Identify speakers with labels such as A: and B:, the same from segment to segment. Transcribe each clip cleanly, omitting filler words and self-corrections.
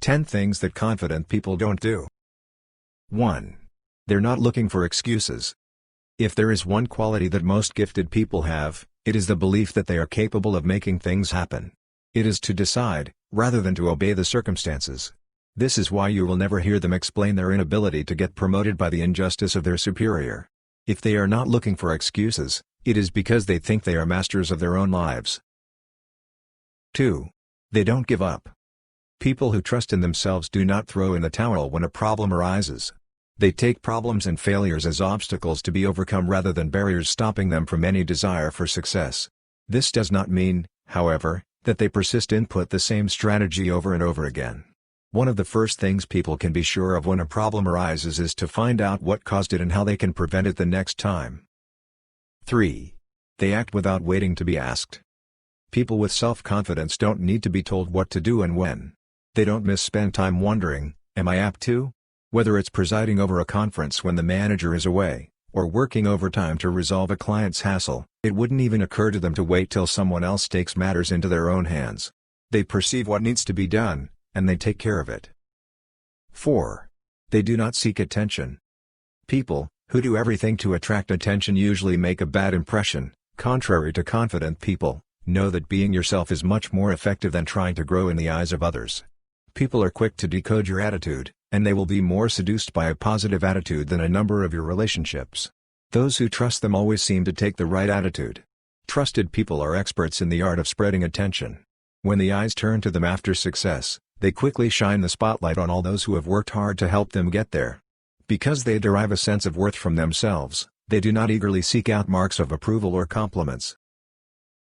A: 10 things that confident people don't do. 1. They're not looking for excuses. If there is one quality that most gifted people have, it is the belief that they are capable of making things happen. It is to decide, rather than to obey the circumstances. This is why you will never hear them explain their inability to get promoted by the injustice of their superior. If they are not looking for excuses, it is because they think they are masters of their own lives. 2. They don't give up. People who trust in themselves do not throw in the towel when a problem arises. They take problems and failures as obstacles to be overcome rather than barriers stopping them from any desire for success. This does not mean, however, that they persist in put the same strategy over and over again. One of the first things people can be sure of when a problem arises is to find out what caused it and how they can prevent it the next time. 3. They act without waiting to be asked. People with self-confidence don't need to be told what to do and when. They don't misspend time wondering, am I apt to? Whether it's presiding over a conference when the manager is away, or working overtime to resolve a client's hassle, it wouldn't even occur to them to wait till someone else takes matters into their own hands. They perceive what needs to be done, and they take care of it. 4. They do not seek attention. People who do everything to attract attention usually make a bad impression. Contrary to confident people, know that being yourself is much more effective than trying to grow in the eyes of others. People are quick to decode your attitude, and they will be more seduced by a positive attitude than a number of your relationships. Those who trust them always seem to take the right attitude. Trusted people are experts in the art of spreading attention. When the eyes turn to them after success, they quickly shine the spotlight on all those who have worked hard to help them get there. Because they derive a sense of worth from themselves, they do not eagerly seek out marks of approval or compliments.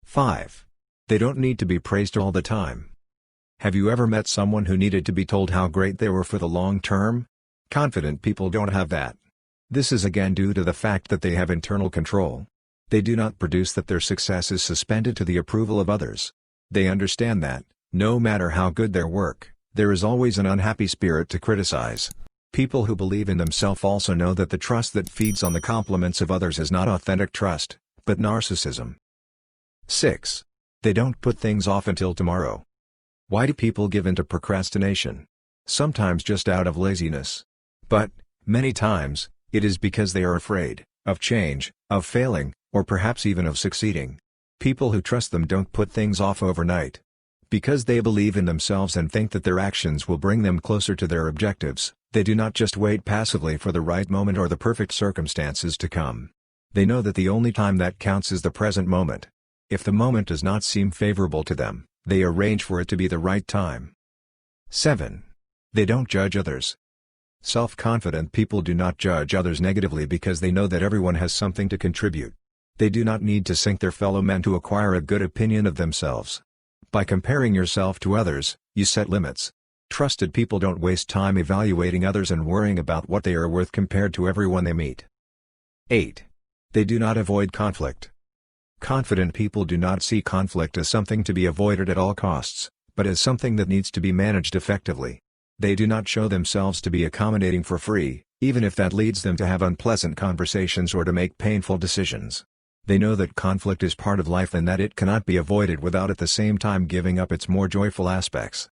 A: 5. They don't need to be praised all the time. Have you ever met someone who needed to be told how great they were for the long term? Confident people don't have that. This is again due to the fact that they have internal control. They do not produce that their success is suspended to the approval of others. They understand that, no matter how good their work, there is always an unhappy spirit to criticize. People who believe in themselves also know that the trust that feeds on the compliments of others is not authentic trust, but narcissism. 6. They don't put things off until tomorrow. Why do people give in to procrastination? Sometimes just out of laziness. But, many times, it is because they are afraid of change, of failing, or perhaps even of succeeding. People who trust them don't put things off overnight. Because they believe in themselves and think that their actions will bring them closer to their objectives, they do not just wait passively for the right moment or the perfect circumstances to come. They know that the only time that counts is the present moment. If the moment does not seem favorable to them, they arrange for it to be the right time. 7. They don't judge others. Self-confident people do not judge others negatively because they know that everyone has something to contribute. They do not need to sink their fellow men to acquire a good opinion of themselves. By comparing yourself to others, you set limits. Trusted people don't waste time evaluating others and worrying about what they are worth compared to everyone they meet. 8. They do not avoid conflict. Confident people do not see conflict as something to be avoided at all costs, but as something that needs to be managed effectively. They do not show themselves to be accommodating for free, even if that leads them to have unpleasant conversations or to make painful decisions. They know that conflict is part of life and that it cannot be avoided without at the same time giving up its more joyful aspects.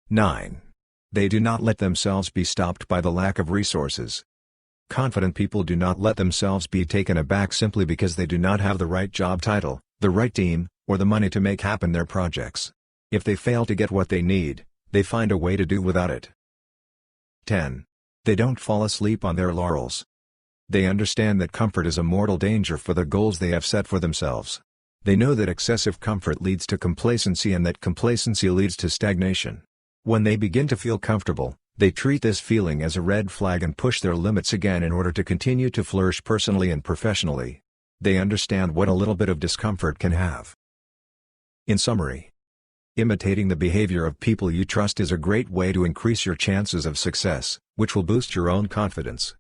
A: 9. They do not let themselves be stopped by the lack of resources. Confident people do not let themselves be taken aback simply because they do not have the right job title, the right team, or the money to make happen their projects. If they fail to get what they need, they find a way to do without it. 10. They don't fall asleep on their laurels. They understand that comfort is a mortal danger for the goals they have set for themselves. They know that excessive comfort leads to complacency and that complacency leads to stagnation. When they begin to feel comfortable, they treat this feeling as a red flag and push their limits again in order to continue to flourish personally and professionally. They understand what a little bit of discomfort can have. In summary, imitating the behavior of people you trust is a great way to increase your chances of success, which will boost your own confidence.